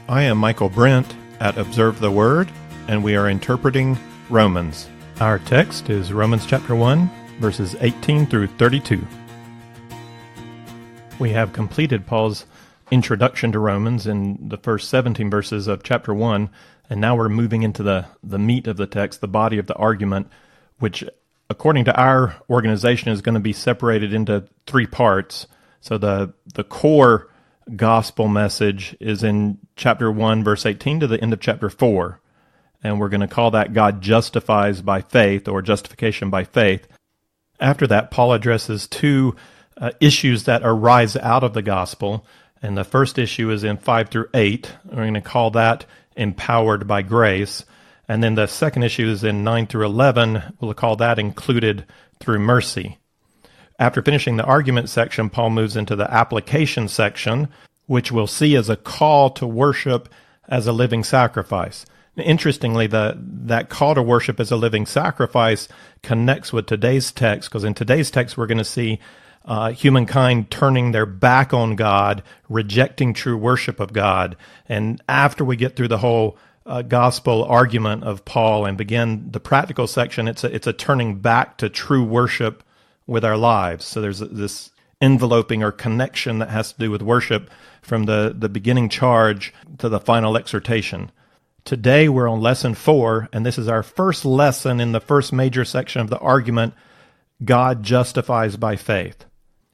I am Michael Brent at Observe the Word, and we are interpreting Romans. Our text is Romans chapter 1, verses 18 through 32. We have completed Paul's introduction to Romans in the first 17 verses of chapter 1, and now we're moving into the meat of the text, the body of the argument, which, according to our organization, is going to be separated into three parts. So the core gospel message is in chapter 1, verse 18 to the end of chapter 4. And we're going to call that God justifies by faith, or justification by faith. After that, Paul addresses two issues that arise out of the gospel. And the first issue is in 5 through 8. We're going to call that empowered by grace. And then the second issue is in 9 through 11. We'll call that included through mercy. After finishing the argument section, Paul moves into the application section, which we'll see as a call to worship as a living sacrifice. Interestingly, that call to worship as a living sacrifice connects with today's text, because in today's text we're going to see humankind turning their back on God, rejecting true worship of God. And after we get through the whole gospel argument of Paul and begin the practical section, it's a turning back to true worship with our lives. So there's this enveloping or connection that has to do with worship from the beginning charge to the final exhortation. Today we're on lesson 4, and this is our first lesson in the first major section of the argument, God justifies by faith.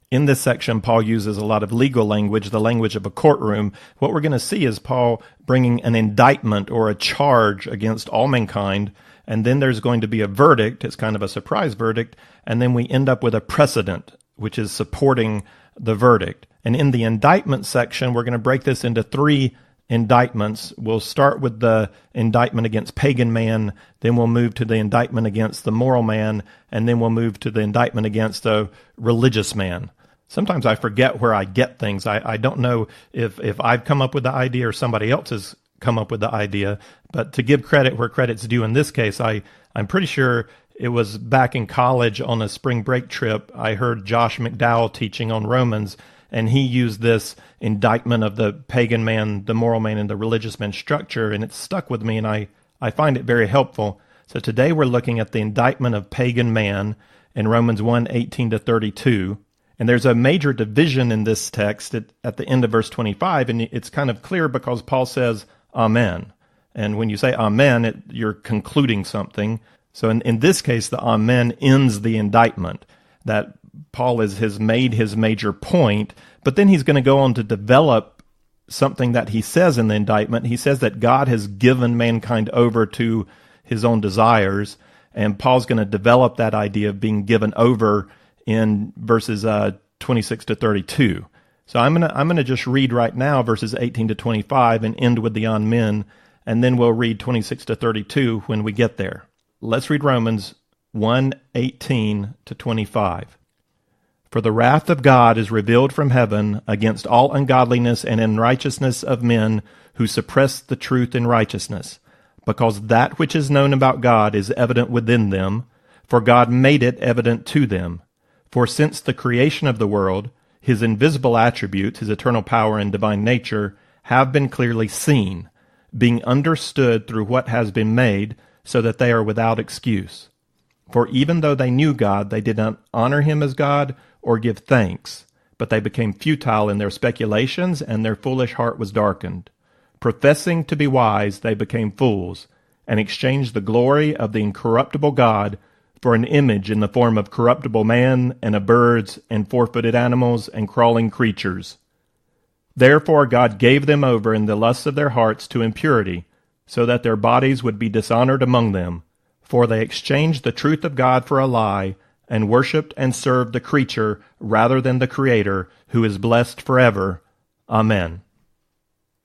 In this section, Paul uses a lot of legal language, the language of a courtroom. What we're going to see is Paul bringing an indictment or a charge against all mankind, and then there's going to be a verdict. It's kind of a surprise verdict, and then we end up with a precedent, which is supporting the verdict. And in the indictment section, we're going to break this into 3 indictments. We'll start with the indictment against pagan man, then we'll move to the indictment against the moral man, and then we'll move to the indictment against the religious man. Sometimes I forget where I get things. I don't know if I've come up with the idea or somebody else has come up with the idea, but to give credit where credit's due in this case, I'm pretty sure it was back in college on a spring break trip. I heard Josh McDowell teaching on Romans, and he used this indictment of the pagan man, the moral man, and the religious man structure, and it stuck with me, and I find it very helpful. So today we're looking at the indictment of pagan man in Romans 1, 18 to 32. And there's a major division in this text at the end of verse 25, and it's kind of clear because Paul says, Amen. And when you say Amen, you're concluding something. So in this case, the Amen ends the indictment, that Paul has made his major point, but then he's going to go on to develop something that he says in the indictment. He says that God has given mankind over to his own desires, and Paul's going to develop that idea of being given over in verses 26 to 32. So I'm gonna just read right now verses 18 to 25 and end with the Amen, and then we'll read 26 to 32 when we get there. Let's read Romans 1, 18 to 25. For the wrath of God is revealed from heaven against all ungodliness and unrighteousness of men who suppress the truth in righteousness, because that which is known about God is evident within them, for God made it evident to them. For since the creation of the world, his invisible attributes, his eternal power and divine nature, have been clearly seen, being understood through what has been made, so that they are without excuse. For even though they knew God, they did not honor him as God or give thanks, but they became futile in their speculations, and their foolish heart was darkened. Professing to be wise, they became fools, and exchanged the glory of the incorruptible God for an image in the form of corruptible man, and of birds, and four-footed animals, and crawling creatures. Therefore God gave them over in the lusts of their hearts to impurity, so that their bodies would be dishonored among them. For they exchanged the truth of God for a lie, and worshipped and served the creature rather than the Creator, who is blessed forever. Amen.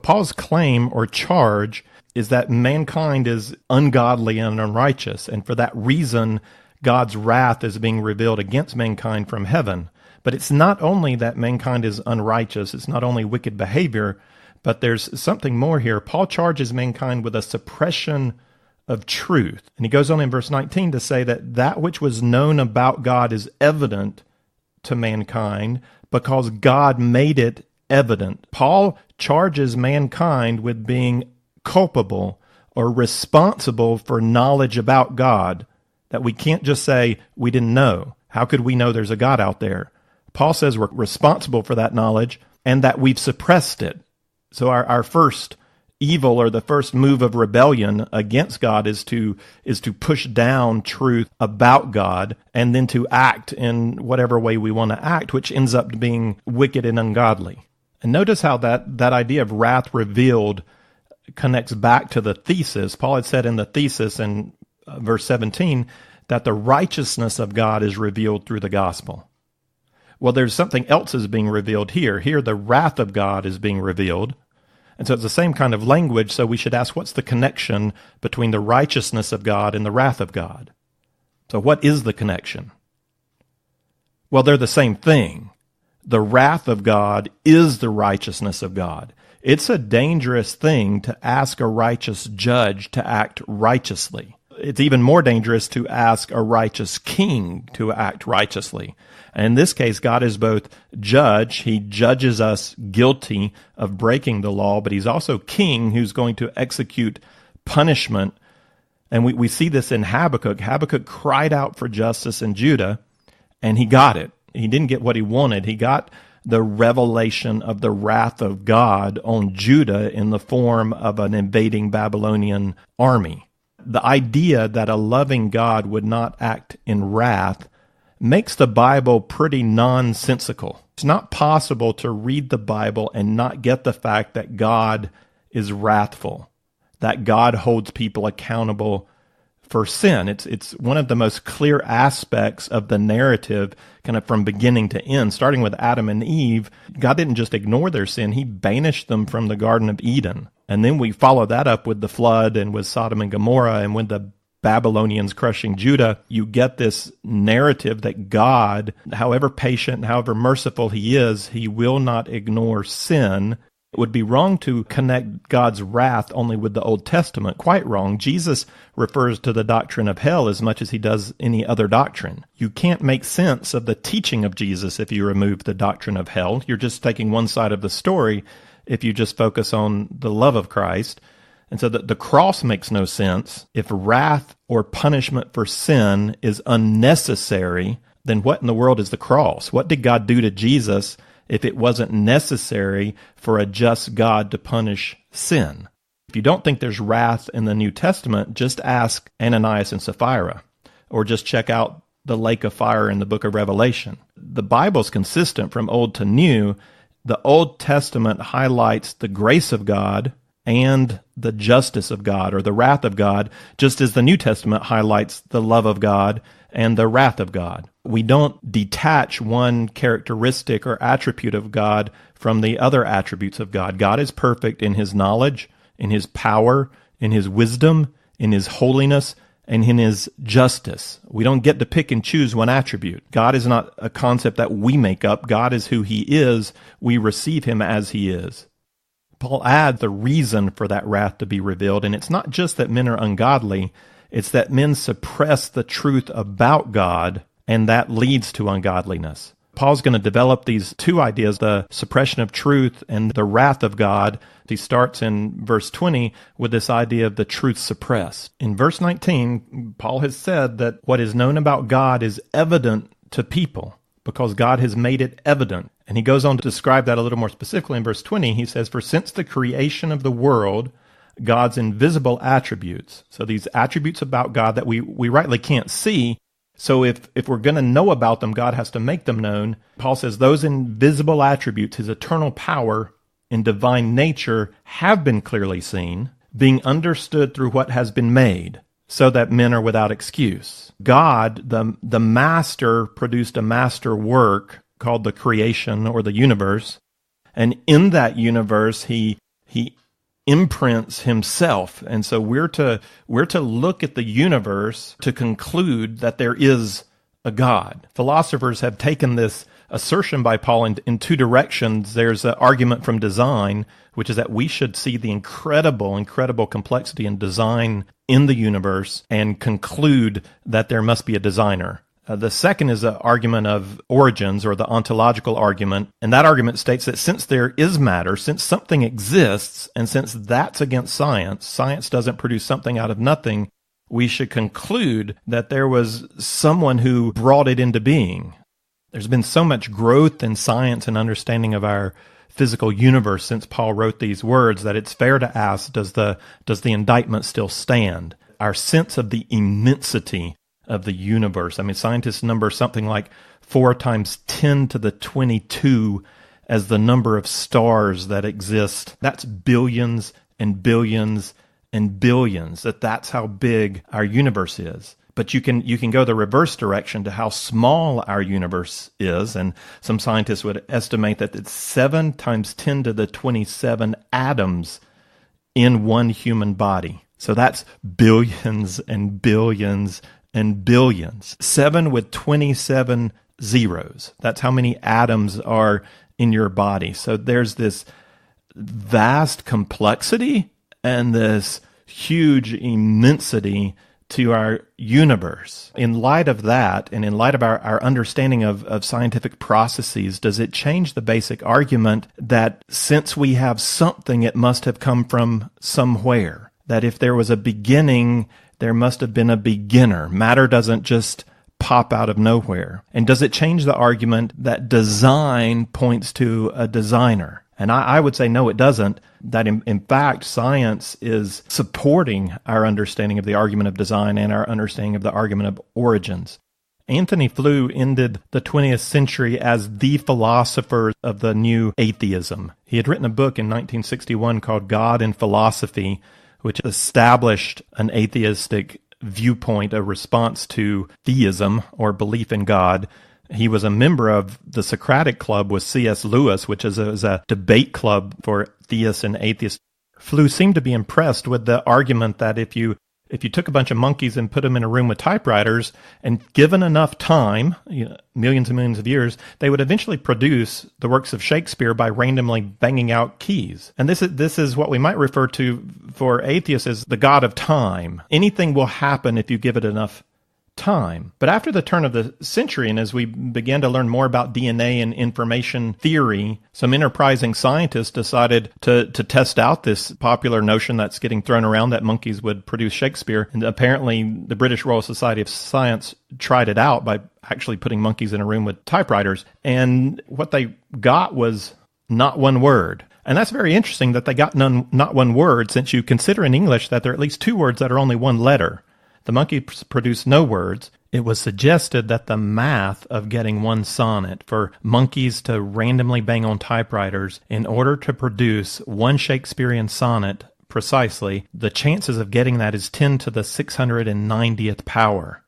Paul's claim or charge is that mankind is ungodly and unrighteous, and for that reason God's wrath is being revealed against mankind from heaven. But it's not only that mankind is unrighteous, it's not only wicked behavior, but there's something more here. Paul charges mankind with a suppression of truth. And he goes on in verse 19 to say that which was known about God is evident to mankind because God made it evident. Paul charges mankind with being culpable or responsible for knowledge about God, that we can't just say we didn't know. How could we know there's a God out there? Paul says we're responsible for that knowledge and that we've suppressed it. So our first evil, or the first move of rebellion against God, is to push down truth about God and then to act in whatever way we want to act, which ends up being wicked and ungodly. And notice how that idea of wrath revealed connects back to the thesis. Paul had said in the thesis in verse 17 that the righteousness of God is revealed through the gospel. Well, there's something else is being revealed here. Here, the wrath of God is being revealed. And so it's the same kind of language, so we should ask, what's the connection between the righteousness of God and the wrath of God? So what is the connection? Well, they're the same thing. The wrath of God is the righteousness of God. It's a dangerous thing to ask a righteous judge to act righteously. It's even more dangerous to ask a righteous king to act righteously. And in this case, God is both judge. He judges us guilty of breaking the law, but he's also king who's going to execute punishment. And we see this in Habakkuk. Habakkuk cried out for justice in Judah, and he got it. He didn't get what he wanted. He got the revelation of the wrath of God on Judah in the form of an invading Babylonian army. The idea that a loving God would not act in wrath makes the Bible pretty nonsensical. It's not possible to read the Bible and not get the fact that God is wrathful, that God holds people accountable for sin. It's one of the most clear aspects of the narrative, kind of from beginning to end. Starting with Adam and Eve, God didn't just ignore their sin, he banished them from the Garden of Eden. And then we follow that up with the flood and with Sodom and Gomorrah and with the Babylonians crushing Judah. You get this narrative that God, however patient and however merciful he is, he will not ignore sin. It would be wrong to connect God's wrath only with the Old Testament. Quite wrong. Jesus refers to the doctrine of hell as much as he does any other doctrine. You can't make sense of the teaching of Jesus if you remove the doctrine of hell. You're just taking one side of the story if you just focus on the love of Christ. And so the cross makes no sense. If wrath or punishment for sin is unnecessary, then what in the world is the cross? What did God do to Jesus if it wasn't necessary for a just God to punish sin? If you don't think there's wrath in the New Testament, just ask Ananias and Sapphira, or just check out the lake of fire in the book of Revelation. The Bible's consistent from Old to New. The Old Testament highlights the grace of God and the justice of God, or the wrath of God, just as the New Testament highlights the love of God and the wrath of God. We don't detach one characteristic or attribute of God from the other attributes of God. God is perfect in his knowledge, in his power, in his wisdom, in his holiness, and in his justice. We don't get to pick and choose one attribute. God is not a concept that we make up. God is who he is. We receive him as he is. Paul adds the reason for that wrath to be revealed, and it's not just that men are ungodly, it's that men suppress the truth about God, and that leads to ungodliness. Paul's going to develop these two ideas, the suppression of truth and the wrath of God. He starts in verse 20 with this idea of the truth suppressed. In verse 19, Paul has said that what is known about God is evident to people because God has made it evident. And he goes on to describe that a little more specifically in verse 20. He says, "For since the creation of the world, God's invisible attributes," so these attributes about God that we rightly can't see. So if we're going to know about them, God has to make them known. Paul says those invisible attributes, his eternal power and divine nature, have been clearly seen, being understood through what has been made, so that men are without excuse. God, the master, produced a master work called the creation or the universe, and in that universe he imprints himself. And so we're to look at the universe to conclude that there is a God. Philosophers have taken this assertion by Paul in two directions. There's an argument from design, which is that we should see the incredible complexity and design in the universe and conclude that there must be a designer. The second is the argument of origins, or the ontological argument. And that argument states that since there is matter, since something exists, and since that's against science, science doesn't produce something out of nothing, we should conclude that there was someone who brought it into being. There's been so much growth in science and understanding of our physical universe since Paul wrote these words that it's fair to ask, does the indictment still stand? Our sense of the immensity of the universe. I mean, scientists number something like 4 times 10 to the 22 as the number of stars that exist. That's billions and billions and billions. That's how big our universe is. But you can go the reverse direction to how small our universe is, and some scientists would estimate that it's 7 times 10 to the 27 atoms in one human body. So that's billions and billions and billions. 7 with 27 zeros. That's how many atoms are in your body. So there's this vast complexity and this huge immensity to our universe. In light of that, and in light of our understanding of scientific processes, does it change the basic argument that since we have something, it must have come from somewhere? That if there was a beginning, there must have been a beginner. Matter doesn't just pop out of nowhere. And does it change the argument that design points to a designer? And I would say no, it doesn't. That in fact, science is supporting our understanding of the argument of design and our understanding of the argument of origins. Anthony Flew ended the 20th century as the philosopher of the new atheism. He had written a book in 1961 called God and Philosophy, which established an atheistic viewpoint, a response to theism or belief in God. He was a member of the Socratic Club with C.S. Lewis, which is a debate club for theists and atheists. Flew seemed to be impressed with the argument that if you took a bunch of monkeys and put them in a room with typewriters and given enough time, millions and millions of years, they would eventually produce the works of Shakespeare by randomly banging out keys. And this is what we might refer to for atheists as the god of time. Anything will happen if you give it enough time. But after the turn of the century, and as we began to learn more about DNA and information theory, some enterprising scientists decided to test out this popular notion that's getting thrown around that monkeys would produce Shakespeare. And apparently the British Royal Society of Science tried it out by actually putting monkeys in a room with typewriters. And what they got was not one word. And that's very interesting that they got not one word, since you consider in English that there are at least 2 words that are only one letter. The monkeys produced no words. It was suggested that the math of getting one sonnet, for monkeys to randomly bang on typewriters in order to produce one Shakespearean sonnet precisely, the chances of getting that is 10 to the 690th power.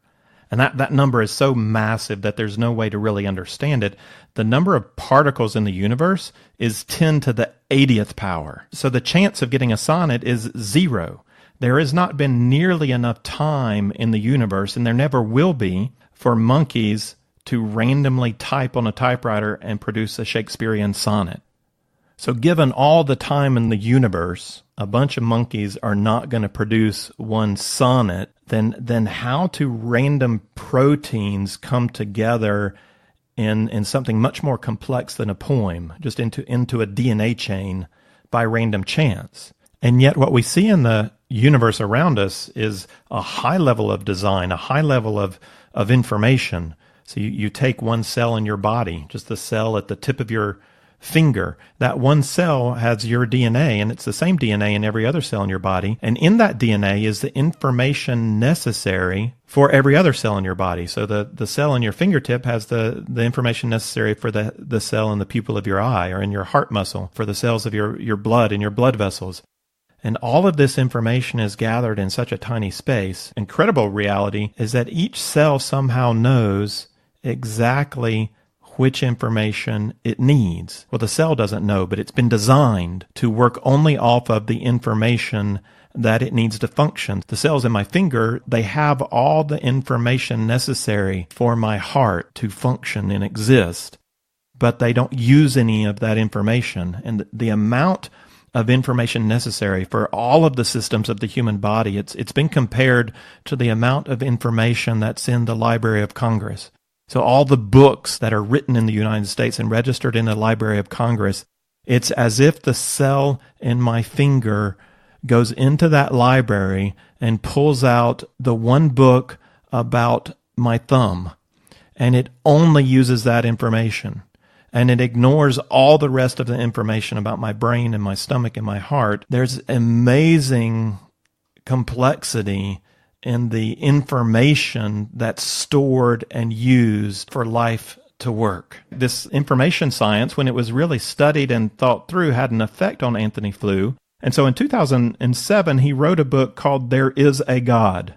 And that number is so massive that there's no way to really understand it. The number of particles in the universe is 10 to the 80th power. So the chance of getting a sonnet is 0. There has not been nearly enough time in the universe, and there never will be, for monkeys to randomly type on a typewriter and produce a Shakespearean sonnet. So given all the time in the universe, a bunch of monkeys are not going to produce one sonnet, then how do random proteins come together in something much more complex than a poem, just into a DNA chain by random chance? And yet what we see in the universe around us is a high level of design, a high level of information. So you take one cell in your body, just the cell at the tip of your finger. That one cell has your DNA, and it's the same DNA in every other cell in your body. And in that DNA is the information necessary for every other cell in your body. So the cell in your fingertip has the information necessary for the cell in the pupil of your eye, or in your heart muscle, for the cells of your blood and your blood vessels. And all of this information is gathered in such a tiny space. Incredible reality is that each cell somehow knows exactly which information it needs. Well, the cell doesn't know, but it's been designed to work only off of the information that it needs to function. The cells in my finger, they have all the information necessary for my heart to function and exist, but they don't use any of that information. And the amount of information necessary for all of the systems of the human body. It's been compared to the amount of information that's in the Library of Congress. So all the books that are written in the United States and registered in the Library of Congress, it's as if the cell in my finger goes into that library and pulls out the one book about my thumb, and it only uses that information. And it ignores all the rest of the information about my brain and my stomach and my heart. There's amazing complexity in the information that's stored and used for life to work. This information science, when it was really studied and thought through, had an effect on Anthony Flew. And so in 2007, he wrote a book called There Is a God.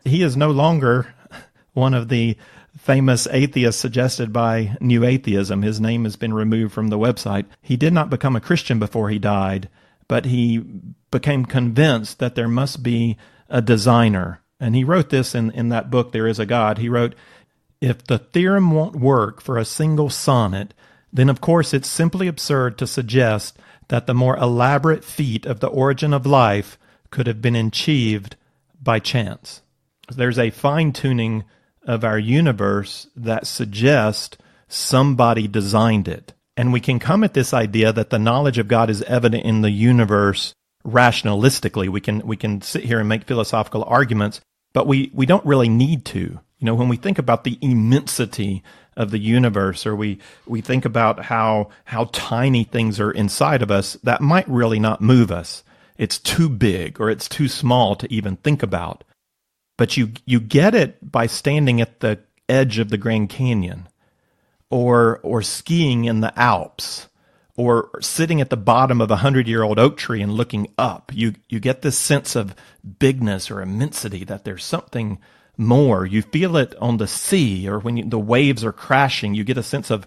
He is no longer one of the famous atheists suggested by New Atheism. His name has been removed from the website. He did not become a Christian before he died, but he became convinced that there must be a designer. And he wrote this in that book, There Is a God. He wrote, "If the theorem won't work for a single sonnet, then of course it's simply absurd to suggest that the more elaborate feat of the origin of life could have been achieved by chance." There's a fine-tuning of our universe that suggests somebody designed it. And we can come at this idea that the knowledge of God is evident in the universe rationalistically. We can sit here and make philosophical arguments, but we don't really need to. You know, when we think about the immensity of the universe, or we think about how tiny things are inside of us, that might really not move us. It's too big or it's too small to even think about. But you get it by standing at the edge of the Grand Canyon, or skiing in the Alps, or sitting at the bottom of a 100-year-old oak tree and looking up. You get this sense of bigness or immensity, that there's something more. You feel it on the sea, or when the waves are crashing, you get a sense of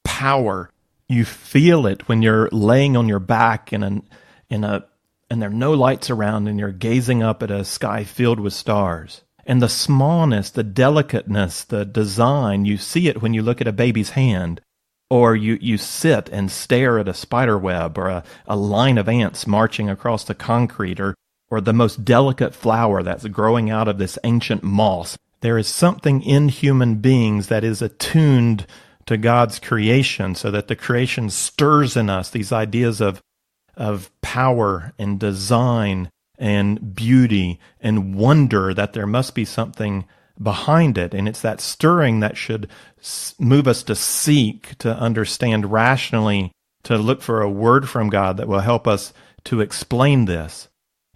power. You feel it when you're laying on your back and there are no lights around, and you're gazing up at a sky filled with stars. And the smallness, the delicateness, the design, you see it when you look at a baby's hand, or you sit and stare at a spider web, or a line of ants marching across the concrete, or the most delicate flower that's growing out of this ancient moss. There is something in human beings that is attuned to God's creation, so that the creation stirs in us these ideas of power and design and beauty and wonder, that there must be something behind it. And it's that stirring that should move us to seek, to understand rationally, to look for a word from God that will help us to explain this.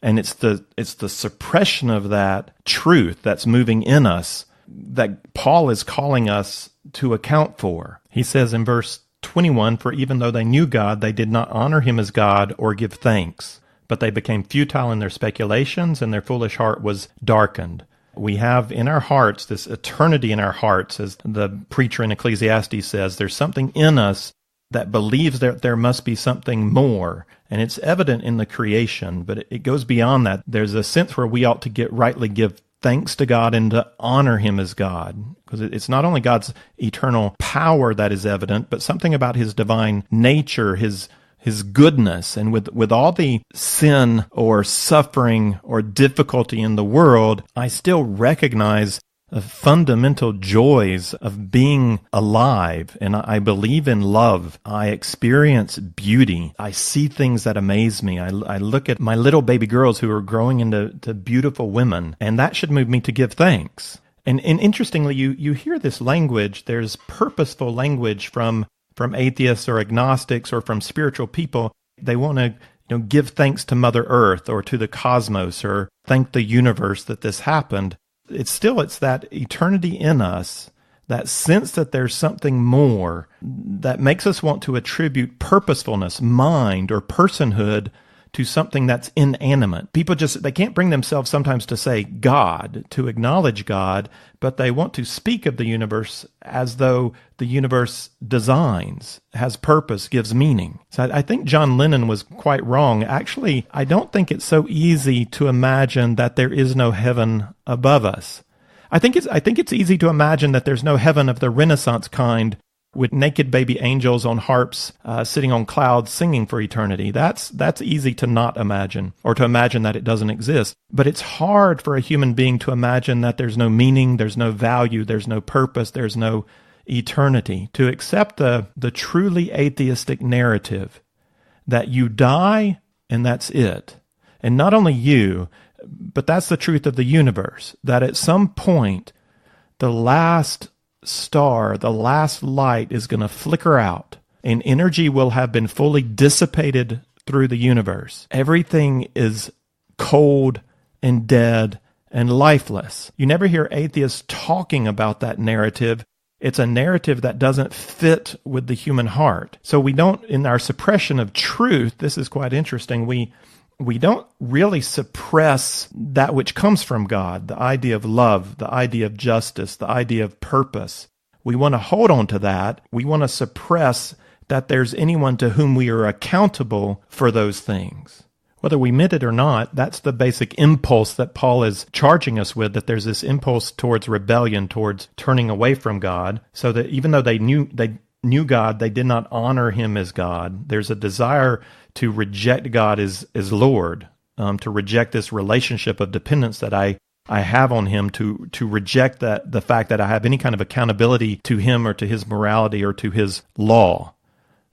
And it's the suppression of that truth that's moving in us that Paul is calling us to account for. He says in verse 21, "For even though they knew God, they did not honor him as God or give thanks, but they became futile in their speculations, and their foolish heart was darkened." We have in our hearts this eternity in our hearts, as the preacher in Ecclesiastes says. There's something in us that believes that there must be something more, and it's evident in the creation, but it goes beyond that. There's a sense where we ought to rightly give thanks to God and to honor him as God, because it's not only God's eternal power that is evident, but something about his divine nature, his goodness. And with all the sin or suffering or difficulty in the world, I still recognize the fundamental joys of being alive. And I believe in love. I experience beauty. I see things that amaze me. I look at my little baby girls who are growing into beautiful women, and that should move me to give thanks. And interestingly, you hear this language. There's purposeful language from atheists or agnostics or from spiritual people. They want to give thanks to Mother Earth or to the cosmos, or thank the universe that this happened. It's that eternity in us, that sense that there's something more that makes us want to attribute purposefulness, mind, or personhood to something that's inanimate. People they can't bring themselves sometimes to say God, to acknowledge God, but they want to speak of the universe as though the universe designs, has purpose, gives meaning. So I think John Lennon was quite wrong. Actually, I don't think it's so easy to imagine that there is no heaven above us. I think it's easy to imagine that there's no heaven of the Renaissance kind, with naked baby angels on harps sitting on clouds singing for eternity. That's easy to not imagine, or to imagine that it doesn't exist. But it's hard for a human being to imagine that there's no meaning, there's no value, there's no purpose, there's no eternity. To accept the truly atheistic narrative that you die and that's it. And not only you, but that's the truth of the universe, that at some point, the last star, the last light is going to flicker out, and energy will have been fully dissipated through the universe. Everything is cold and dead and lifeless. You never hear atheists talking about that narrative. It's a narrative that doesn't fit with the human heart. So we don't, in our suppression of truth, this is quite interesting, we don't really suppress that which comes from God, the idea of love, the idea of justice, the idea of purpose. We want to hold on to that. We want to suppress that there's anyone to whom we are accountable for those things. Whether we admit it or not, that's the basic impulse that Paul is charging us with, that there's this impulse towards rebellion, towards turning away from God, so that even though they knew God, they did not honor him as God. There's a desire to reject God as Lord, to reject this relationship of dependence that I have on him, to reject the fact that I have any kind of accountability to him or to his morality or to his law.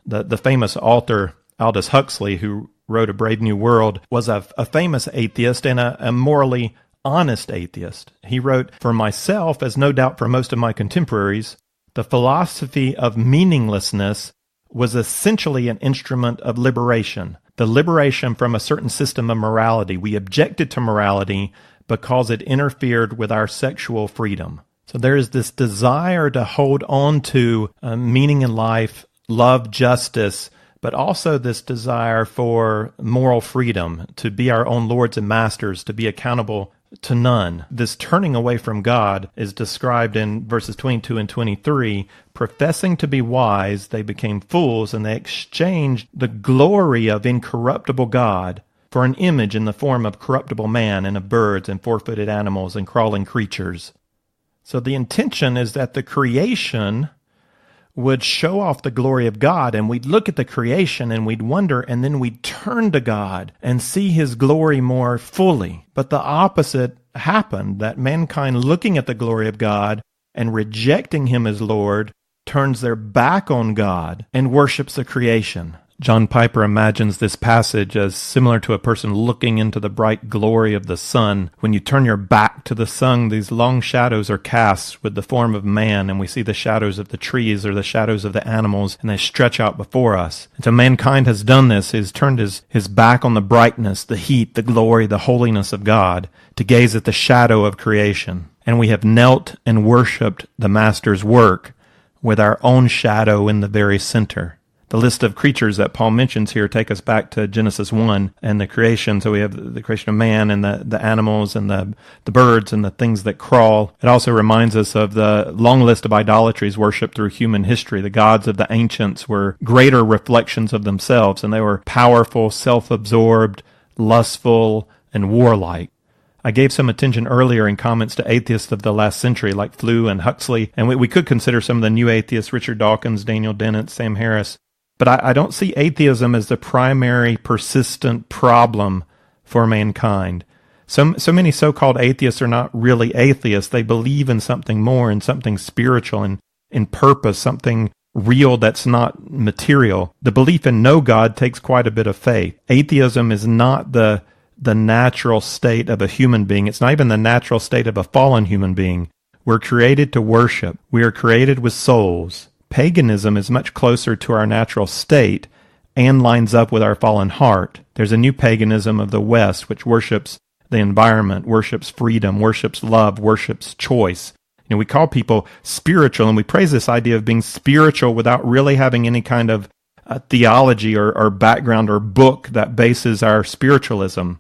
The famous author Aldous Huxley, who wrote A Brave New World, was a famous atheist and a morally honest atheist. He wrote, "For myself, as no doubt for most of my contemporaries, the philosophy of meaninglessness was essentially an instrument of liberation, the liberation from a certain system of morality. We objected to morality because it interfered with our sexual freedom." So there is this desire to hold on to meaning in life, love, justice, but also this desire for moral freedom, to be our own lords and masters, to be accountable to none. This turning away from God is described in verses 22 and 23. Professing to be wise, they became fools, and they exchanged the glory of incorruptible God for an image in the form of corruptible man and of birds and four-footed animals and crawling creatures. So the intention is that the creation would show off the glory of God, and we'd look at the creation and we'd wonder, and then we'd turn to God and see his glory more fully. But the opposite happened, that mankind, looking at the glory of God and rejecting him as Lord, turns their back on God and worships the creation. John Piper imagines this passage as similar to a person looking into the bright glory of the sun. When you turn your back to the sun, these long shadows are cast with the form of man, and we see the shadows of the trees or the shadows of the animals, and they stretch out before us. And so mankind has done this. He's turned his back on the brightness, the heat, the glory, the holiness of God, to gaze at the shadow of creation. And we have knelt and worshipped the Master's work with our own shadow in the very center. The list of creatures that Paul mentions here take us back to Genesis 1 and the creation. So we have the creation of man and the animals and the birds and the things that crawl. It also reminds us of the long list of idolatries worshipped through human history. The gods of the ancients were greater reflections of themselves, and they were powerful, self-absorbed, lustful, and warlike. I gave some attention earlier in comments to atheists of the last century like Flew and Huxley, and we could consider some of the new atheists, Richard Dawkins, Daniel Dennett, Sam Harris. But I don't see atheism as the primary persistent problem for mankind. So many so-called atheists are not really atheists. They believe in something more, in something spiritual, in purpose, something real that's not material. The belief in no God takes quite a bit of faith. Atheism is not the natural state of a human being. It's not even the natural state of a fallen human being. We're created to worship. We are created with souls. Paganism is much closer to our natural state and lines up with our fallen heart. There's a new paganism of the West which worships the environment, worships freedom, worships love, worships choice. You know, we call people spiritual, and we praise this idea of being spiritual without really having any kind of theology or background or book that bases our spiritualism.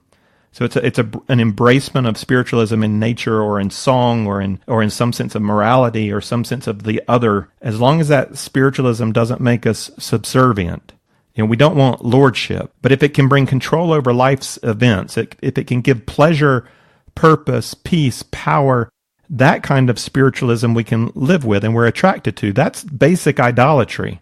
So it's an embracement of spiritualism in nature or in song or in some sense of morality or some sense of the other, as long as that spiritualism doesn't make us subservient. You know, we don't want lordship, but if it can bring control over life's events, if it can give pleasure, purpose, peace, power, that kind of spiritualism we can live with and we're attracted to. That's basic idolatry.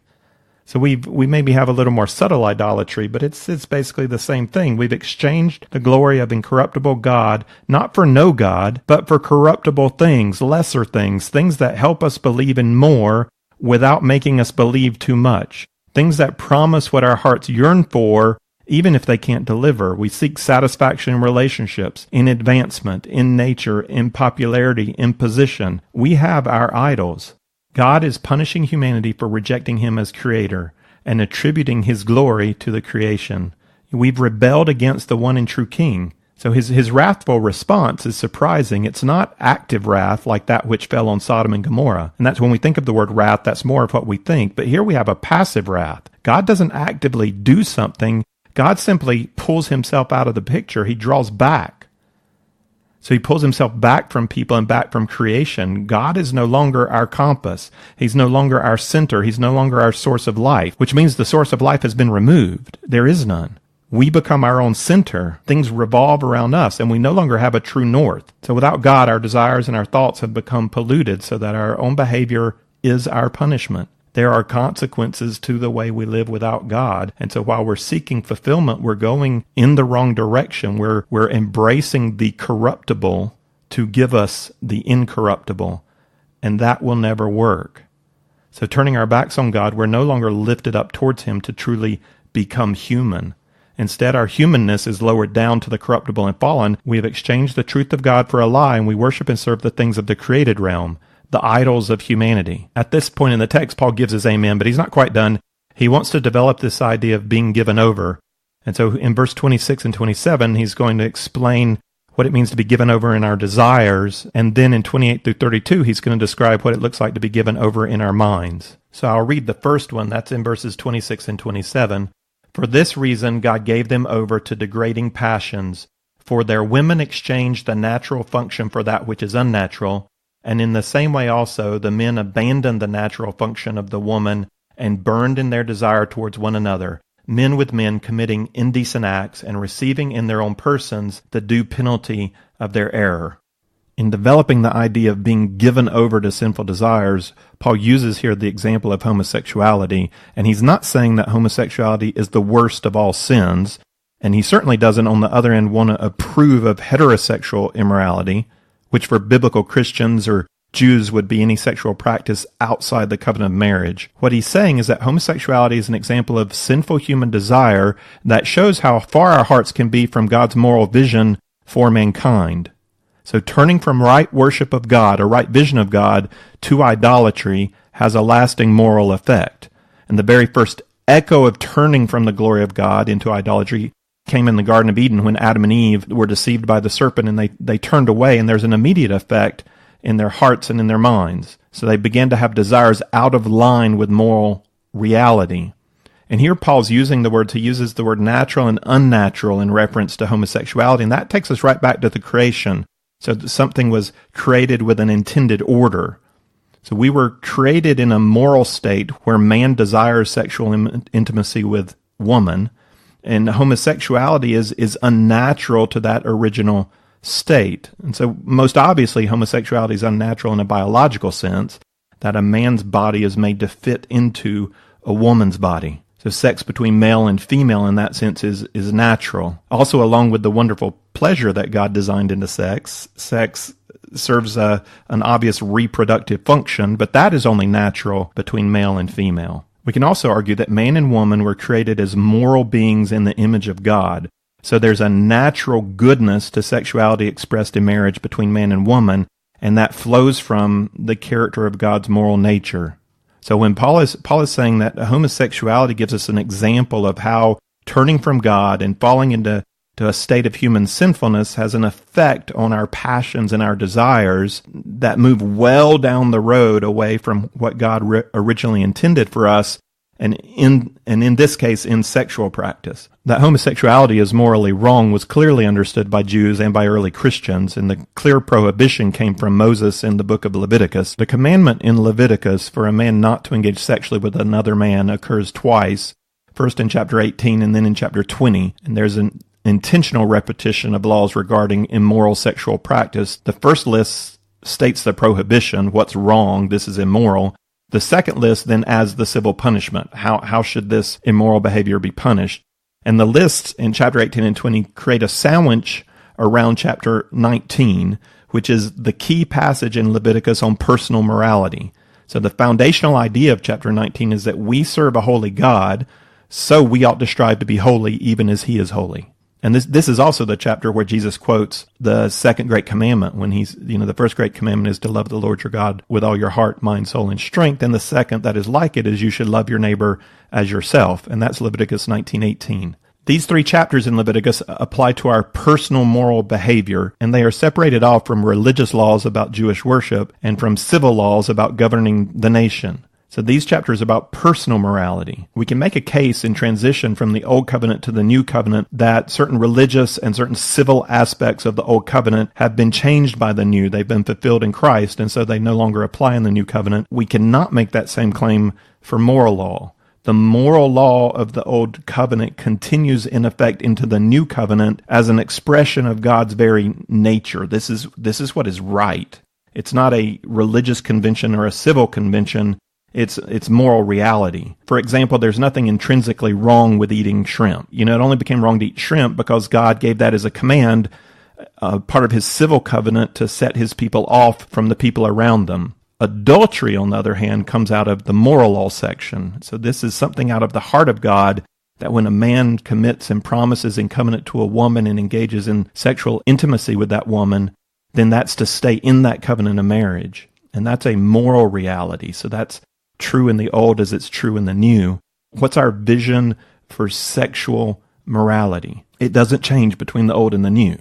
So we maybe have a little more subtle idolatry, but it's basically the same thing. We've exchanged the glory of incorruptible God, not for no God, but for corruptible things, lesser things, things that help us believe in more without making us believe too much, things that promise what our hearts yearn for, even if they can't deliver. We seek satisfaction in relationships, in advancement, in nature, in popularity, in position. We have our idols. God is punishing humanity for rejecting him as creator and attributing his glory to the creation. We've rebelled against the one and true king. So his wrathful response is surprising. It's not active wrath like that which fell on Sodom and Gomorrah. And that's when we think of the word wrath, that's more of what we think. But here we have a passive wrath. God doesn't actively do something. God simply pulls himself out of the picture. He draws back. So he pulls himself back from people and back from creation. God is no longer our compass. He's no longer our center. He's no longer our source of life, which means the source of life has been removed. There is none. We become our own center. Things revolve around us, and we no longer have a true north. So without God, our desires and our thoughts have become polluted so that our own behavior is our punishment. There are consequences to the way we live without God. And so while we're seeking fulfillment, we're going in the wrong direction. We're embracing the corruptible to give us the incorruptible. And that will never work. So turning our backs on God, we're no longer lifted up towards him to truly become human. Instead, our humanness is lowered down to the corruptible and fallen. We have exchanged the truth of God for a lie, and we worship and serve the things of the created realm, the idols of humanity. At this point in the text, Paul gives his amen, but he's not quite done. He wants to develop this idea of being given over. And so in verse 26 and 27, he's going to explain what it means to be given over in our desires. And then in 28 through 32, he's going to describe what it looks like to be given over in our minds. So I'll read the first one. That's in verses 26 and 27. For this reason, God gave them over to degrading passions. For their women exchanged the natural function for that which is unnatural. And in the same way also, the men abandoned the natural function of the woman and burned in their desire towards one another, men with men committing indecent acts and receiving in their own persons the due penalty of their error. In developing the idea of being given over to sinful desires, Paul uses here the example of homosexuality, and he's not saying that homosexuality is the worst of all sins, and he certainly doesn't, on the other end, want to approve of heterosexual immorality, which for biblical Christians or Jews would be any sexual practice outside the covenant of marriage. What he's saying is that homosexuality is an example of sinful human desire that shows how far our hearts can be from God's moral vision for mankind. So turning from right worship of God, or right vision of God, to idolatry has a lasting moral effect. And the very first echo of turning from the glory of God into idolatry came in the Garden of Eden when Adam and Eve were deceived by the serpent and they turned away, and there's an immediate effect in their hearts and in their minds. So they began to have desires out of line with moral reality. And here Paul's using the words, he uses the word natural and unnatural in reference to homosexuality, and that takes us right back to the creation. So that something was created with an intended order. So we were created in a moral state where man desires sexual intimacy with woman, and homosexuality is unnatural to that original state. And so most obviously homosexuality is unnatural in a biological sense, that a man's body is made to fit into a woman's body. So sex between male and female in that sense is natural. Also, along with the wonderful pleasure that God designed into sex serves an obvious reproductive function, but that is only natural between male and female. We can also argue that man and woman were created as moral beings in the image of God. So there's a natural goodness to sexuality expressed in marriage between man and woman, and that flows from the character of God's moral nature. So when Paul is saying that homosexuality gives us an example of how turning from God and falling into a state of human sinfulness has an effect on our passions and our desires that move well down the road away from what God originally intended for us, and in this case, in sexual practice. That homosexuality is morally wrong was clearly understood by Jews and by early Christians, and the clear prohibition came from Moses in the book of Leviticus. The commandment in Leviticus for a man not to engage sexually with another man occurs twice, first in chapter 18 and then in chapter 20, and there's an intentional repetition of laws regarding immoral sexual practice. The first lists states the prohibition, what's wrong, this is immoral. The second list then adds the civil punishment. How should this immoral behavior be punished? And the lists in chapter 18 and 20 create a sandwich around chapter 19, which is the key passage in Leviticus on personal morality. So the foundational idea of chapter 19 is that we serve a holy God, so we ought to strive to be holy even as he is holy. And this is also the chapter where Jesus quotes the second great commandment when the first great commandment is to love the Lord your God with all your heart, mind, soul, and strength. And the second that is like it is you should love your neighbor as yourself. And that's Leviticus 19:18. These 3 chapters in Leviticus apply to our personal moral behavior, and they are separated off from religious laws about Jewish worship and from civil laws about governing the nation. So these chapters are about personal morality. We can make a case in transition from the Old Covenant to the New Covenant that certain religious and certain civil aspects of the Old Covenant have been changed by the New. They've been fulfilled in Christ, and so they no longer apply in the New Covenant. We cannot make that same claim for moral law. The moral law of the Old Covenant continues in effect into the New Covenant as an expression of God's very nature. This is what is right. It's not a religious convention or a civil convention. It's moral reality. For example, there's nothing intrinsically wrong with eating shrimp. It only became wrong to eat shrimp because God gave that as a command, part of his civil covenant to set his people off from the people around them. Adultery, on the other hand, comes out of the moral law section. So this is something out of the heart of God, that when a man commits and promises in covenant to a woman and engages in sexual intimacy with that woman, then that's to stay in that covenant of marriage. And that's a moral reality. So that's true in the old as it's true in the new. What's our vision for sexual morality? It doesn't change between the old and the new.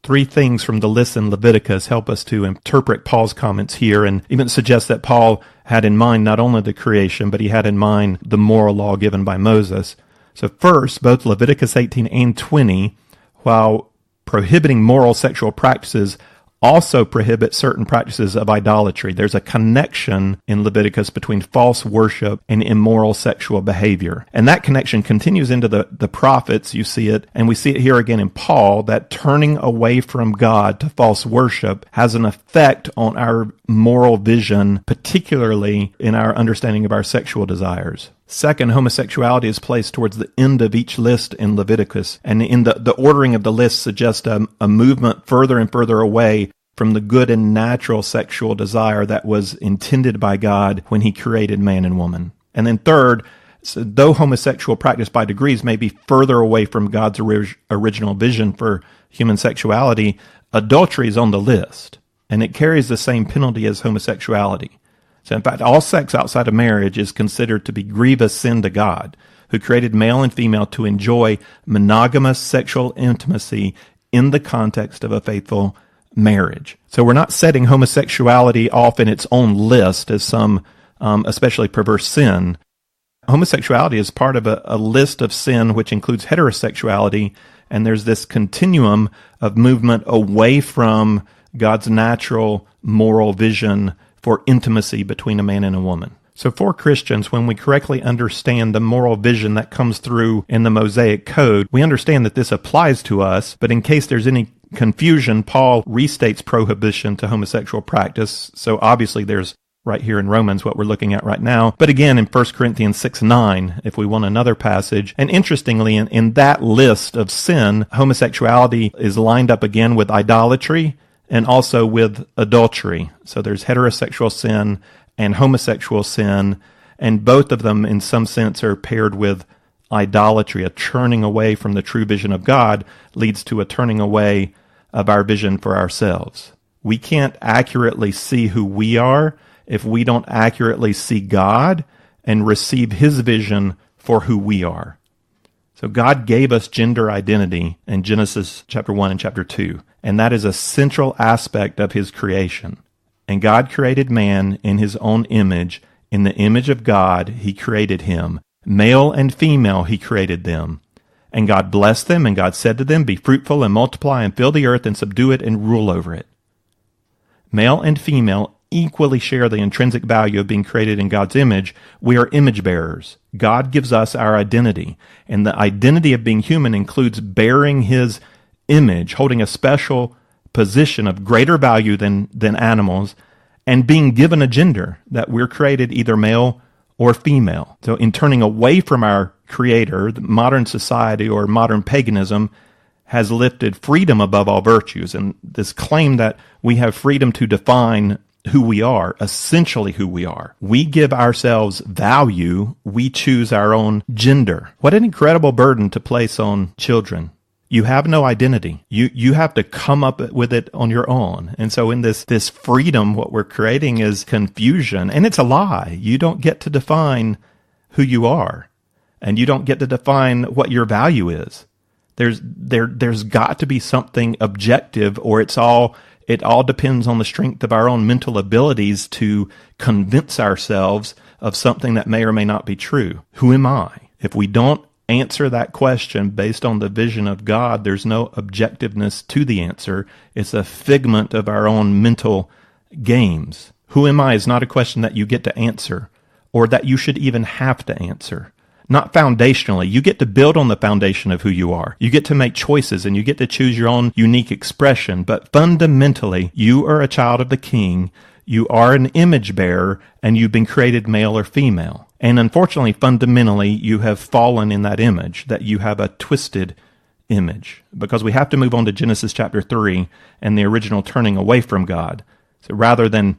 3 things from the list in Leviticus help us to interpret Paul's comments here, and even suggest that Paul had in mind not only the creation, but he had in mind the moral law given by Moses. So first, both Leviticus 18 and 20, while prohibiting moral sexual practices, also prohibit certain practices of idolatry. There's a connection in Leviticus between false worship and immoral sexual behavior. And that connection continues into the prophets. You see it, and we see it here again in Paul, that turning away from God to false worship has an effect on our moral vision, particularly in our understanding of our sexual desires. Second, homosexuality is placed towards the end of each list in Leviticus, and in the ordering of the list suggests a movement further and further away from the good and natural sexual desire that was intended by God when he created man and woman. And then third, so though homosexual practice by degrees may be further away from God's original vision for human sexuality, adultery is on the list, and it carries the same penalty as homosexuality. So in fact, all sex outside of marriage is considered to be grievous sin to God, who created male and female to enjoy monogamous sexual intimacy in the context of a faithful marriage. So we're not setting homosexuality off in its own list as some especially perverse sin. Homosexuality is part of a list of sin which includes heterosexuality, and there's this continuum of movement away from God's natural moral vision for intimacy between a man and a woman. So for Christians, when we correctly understand the moral vision that comes through in the Mosaic Code, we understand that this applies to us, but in case there's any confusion, Paul restates prohibition to homosexual practice. So obviously there's right here in Romans what we're looking at right now. But again, in 1 Corinthians 6:9, if we want another passage, and interestingly, in that list of sin, homosexuality is lined up again with idolatry and also with adultery. So there's heterosexual sin and homosexual sin, and both of them in some sense are paired with idolatry. A turning away from the true vision of God leads to a turning away of our vision for ourselves. We can't accurately see who we are if we don't accurately see God and receive his vision for who we are. So God gave us gender identity in Genesis chapter 1 and chapter 2, and that is a central aspect of his creation. And God created man in his own image. In the image of God, he created him. Male and female, he created them. And God blessed them, and God said to them, "Be fruitful and multiply and fill the earth and subdue it and rule over it." Male and female equally share the intrinsic value of being created in God's image. We are image bearers. God gives us our identity, and the identity of being human includes bearing his image, holding a special position of greater value than animals, and being given a gender, that we're created either male or female. So in turning away from our Creator, the modern society or modern paganism has lifted freedom above all virtues, and this claim that we have freedom to define who we are, essentially who we are. We give ourselves value. We choose our own gender. What an incredible burden to place on children. You have no identity. You have to come up with it on your own. And so in this freedom, what we're creating is confusion, and it's a lie. You don't get to define who you are, and you don't get to define what your value is. There's got to be something objective, or it all depends on the strength of our own mental abilities to convince ourselves of something that may or may not be true. Who am I? If we don't answer that question based on the vision of God, there's no objectiveness to the answer. It's a figment of our own mental games. Who am I is not a question that you get to answer, or that you should even have to answer. Not foundationally. You get to build on the foundation of who you are. You get to make choices, and you get to choose your own unique expression. But fundamentally, you are a child of the King. You are an image bearer, and you've been created male or female. And unfortunately, fundamentally, you have fallen in that image, that you have a twisted image. Because we have to move on to Genesis chapter 3 and the original turning away from God. So rather than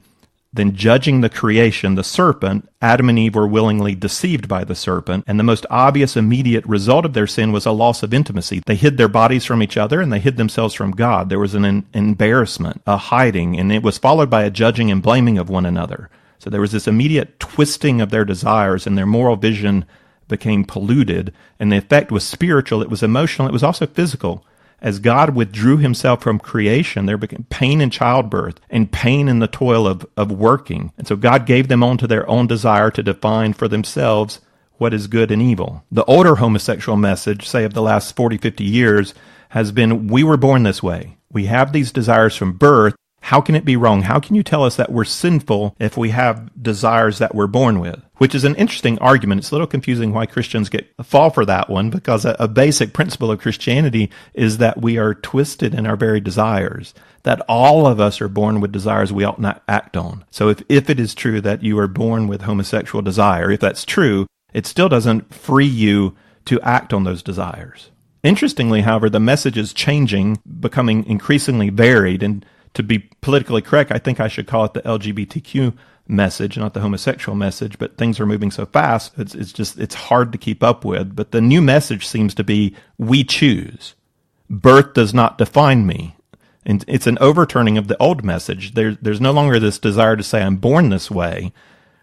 judging the creation, the serpent, Adam and Eve were willingly deceived by the serpent, and the most obvious immediate result of their sin was a loss of intimacy. They hid their bodies from each other, and they hid themselves from God. There was an embarrassment, a hiding, and it was followed by a judging and blaming of one another. So there was this immediate twisting of their desires, and their moral vision became polluted, and the effect was spiritual, it was emotional, it was also physical. As God withdrew himself from creation, there became pain in childbirth and pain in the toil of working. And so God gave them on to their own desire to define for themselves what is good and evil. The older homosexual message, say of the last 40, 50 years, has been, we were born this way. We have these desires from birth. How can it be wrong? How can you tell us that we're sinful if we have desires that we're born with? Which is an interesting argument. It's a little confusing why Christians fall for that one, because a basic principle of Christianity is that we are twisted in our very desires, that all of us are born with desires we ought not act on. So if it is true that you are born with homosexual desire, if that's true, it still doesn't free you to act on those desires. Interestingly, however, the message is changing, becoming increasingly varied, and to be politically correct, I think I should call it the LGBTQ message, not the homosexual message, but things are moving so fast, it's hard to keep up with. But the new message seems to be, we choose. Birth does not define me. And it's an overturning of the old message. There's no longer this desire to say, I'm born this way.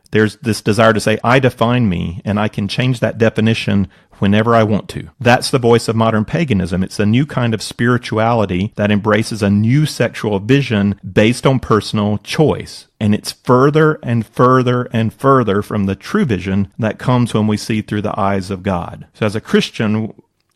There's this desire to say, I define me, and I can change that definition whenever I want to. That's the voice of modern paganism. It's a new kind of spirituality that embraces a new sexual vision based on personal choice. And it's further and further and further from the true vision that comes when we see through the eyes of God. So as a Christian,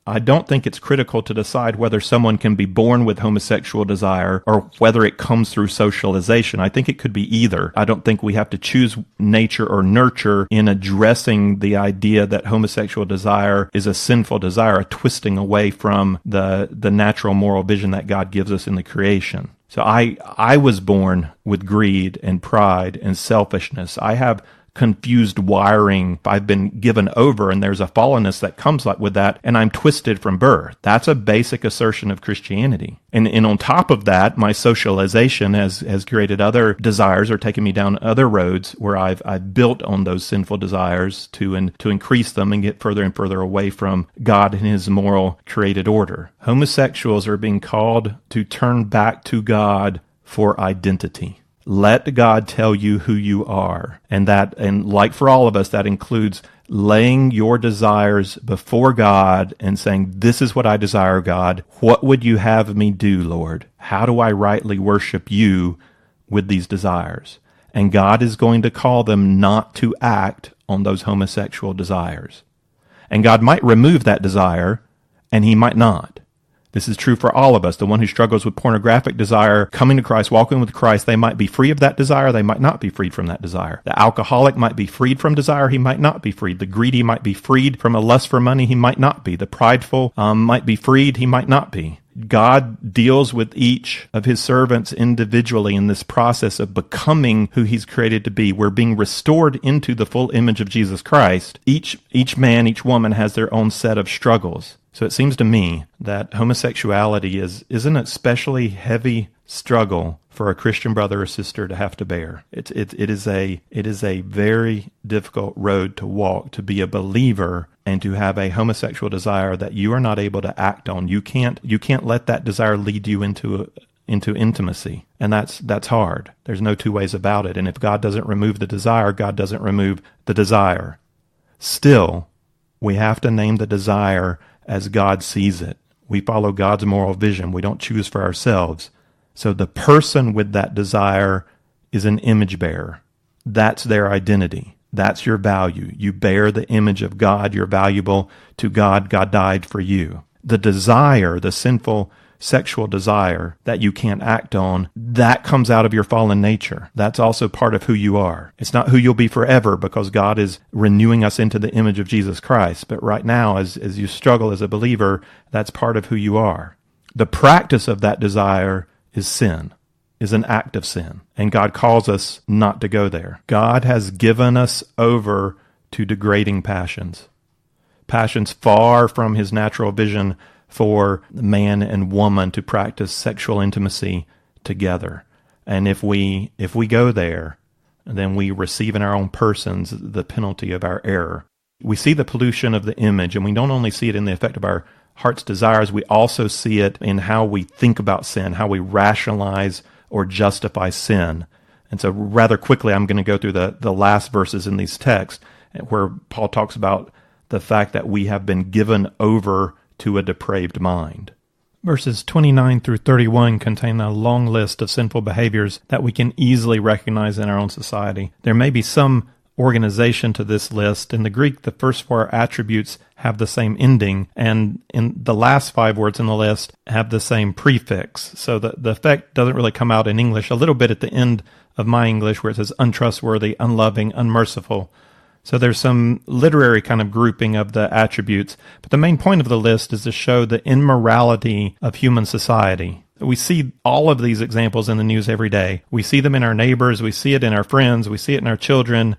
I don't think it's critical to decide whether someone can be born with homosexual desire or whether it comes through socialization. I think it could be either. I don't think we have to choose nature or nurture in addressing the idea that homosexual desire is a sinful desire, a twisting away from the natural moral vision that God gives us in the creation. So I was born with greed and pride and selfishness. I have confused wiring I've been given over, and there's a fallenness that comes with that, and I'm twisted from birth. That's a basic assertion of Christianity. And on top of that, my socialization has created other desires or taken me down other roads where I've built on those sinful desires to increase them and get further and further away from God and his moral created order. Homosexuals are being called to turn back to God for identity. Let God tell you who you are. And like for all of us, that includes laying your desires before God and saying, this is what I desire, God. What would you have me do, Lord? How do I rightly worship you with these desires? And God is going to call them not to act on those homosexual desires. And God might remove that desire, and he might not. This is true for all of us. The one who struggles with pornographic desire, coming to Christ, walking with Christ, they might be free of that desire. They might not be freed from that desire. The alcoholic might be freed from desire. He might not be freed. The greedy might be freed from a lust for money. He might not be. The prideful might be freed. He might not be. God deals with each of his servants individually in this process of becoming who he's created to be. We're being restored into the full image of Jesus Christ. Each man, each woman has their own set of struggles. So it seems to me that homosexuality is an especially heavy struggle for a Christian brother or sister to have to bear. It is a very difficult road to walk, to be a believer and to have a homosexual desire that you are not able to act on. You can't let that desire lead you into intimacy. And that's hard. There's no two ways about it. And if God doesn't remove the desire, God doesn't remove the desire. Still, we have to name the desire as God sees it. We follow God's moral vision. We don't choose for ourselves. So the person with that desire is an image bearer. That's their identity. That's your value. You bear the image of God. You're valuable to God. God died for you. The desire, the sinful sexual desire that you can't act on, that comes out of your fallen nature. That's also part of who you are. It's not who you'll be forever because God is renewing us into the image of Jesus Christ. But right now, as you struggle as a believer, that's part of who you are. The practice of that desire is sin, is an act of sin. And God calls us not to go there. God has given us over to degrading passions. Passions far from his natural vision for man and woman to practice sexual intimacy together. And if we go there, then we receive in our own persons the penalty of our error. We see the pollution of the image, and we don't only see it in the effect of our heart's desires, we also see it in how we think about sin, how we rationalize or justify sin. And so rather quickly, I'm going to go through the last verses in these texts where Paul talks about the fact that we have been given over to a depraved mind. Verses 29 through 31 contain a long list of sinful behaviors that we can easily recognize in our own society. There may be some organization to this list. In the Greek, the first four attributes have the same ending, and in the last five words in the list have the same prefix. So the effect doesn't really come out in English. A little bit at the end of my English where it says untrustworthy, unloving, unmerciful. So there's some literary kind of grouping of the attributes. But the main point of the list is to show the immorality of human society. We see all of these examples in the news every day. We see them in our neighbors. We see it in our friends. We see it in our children.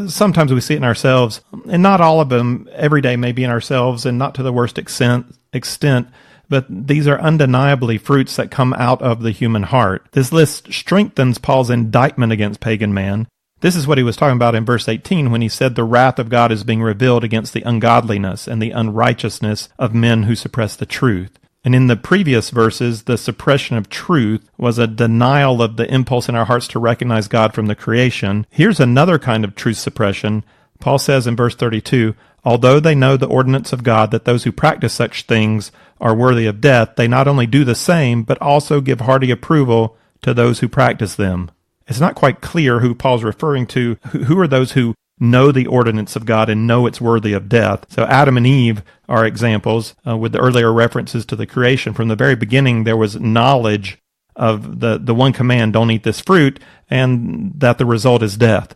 Sometimes we see it in ourselves. And not all of them every day may be in ourselves, and not to the worst extent. But these are undeniably fruits that come out of the human heart. This list strengthens Paul's indictment against pagan man. This is what he was talking about in verse 18 when he said the wrath of God is being revealed against the ungodliness and the unrighteousness of men who suppress the truth. And in the previous verses, the suppression of truth was a denial of the impulse in our hearts to recognize God from the creation. Here's another kind of truth suppression. Paul says in verse 32, although they know the ordinance of God that those who practice such things are worthy of death, they not only do the same, but also give hearty approval to those who practice them. It's not quite clear who Paul's referring to. Who are those who know the ordinance of God and know it's worthy of death? So Adam and Eve are examples with the earlier references to the creation. From the very beginning, there was knowledge of the one command, don't eat this fruit, and that the result is death.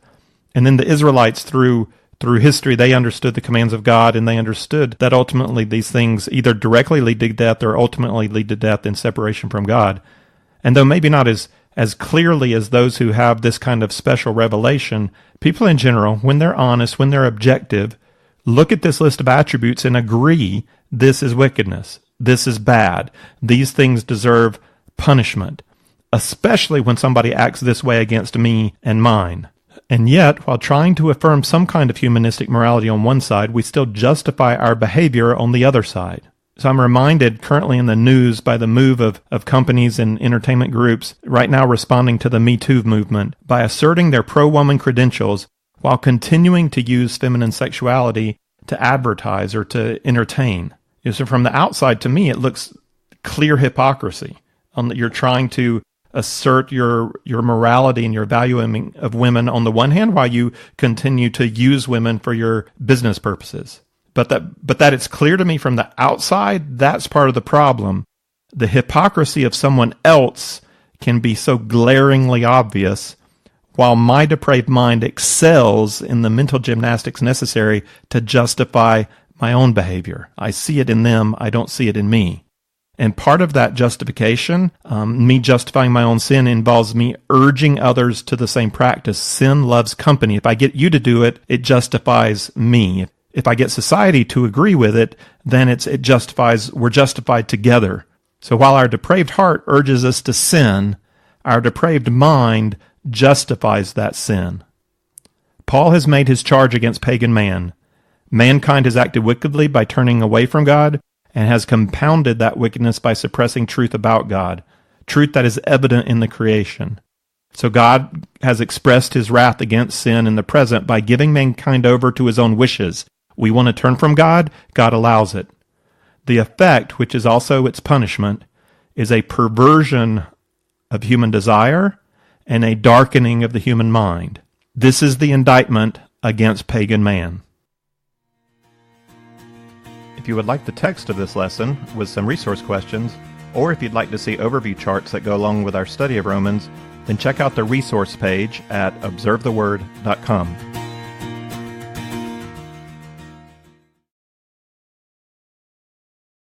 And then the Israelites, through history, they understood the commands of God, and they understood that ultimately these things either directly lead to death or ultimately lead to death in separation from God. And though maybe not as clearly as those who have this kind of special revelation, people in general, when they're honest, when they're objective, look at this list of attributes and agree this is wickedness, this is bad, these things deserve punishment, especially when somebody acts this way against me and mine. And yet, while trying to affirm some kind of humanistic morality on one side, we still justify our behavior on the other side. So I'm reminded currently in the news by the move of companies and entertainment groups right now responding to the Me Too movement by asserting their pro-woman credentials while continuing to use feminine sexuality to advertise or to entertain. So from the outside, to me, it looks clear hypocrisy. You're trying to assert your morality and your valuing of women on the one hand while you continue to use women for your business purposes. But that it's clear to me from the outside, that's part of the problem. The hypocrisy of someone else can be so glaringly obvious, while my depraved mind excels in the mental gymnastics necessary to justify my own behavior. I see it in them, I don't see it in me. And part of that justification, me justifying my own sin, involves me urging others to the same practice. Sin loves company. If I get you to do it, it justifies me. If I get society to agree with it, then we're justified together. So while our depraved heart urges us to sin, our depraved mind justifies that sin. Paul has made his charge against pagan man. Mankind has acted wickedly by turning away from God, and has compounded that wickedness by suppressing truth about God, truth that is evident in the creation. So God has expressed his wrath against sin in the present by giving mankind over to his own wishes. We want to turn from God, God allows it. The effect, which is also its punishment, is a perversion of human desire and a darkening of the human mind. This is the indictment against pagan man. If you would like the text of this lesson with some resource questions, or if you'd like to see overview charts that go along with our study of Romans, then check out the resource page at observetheword.com.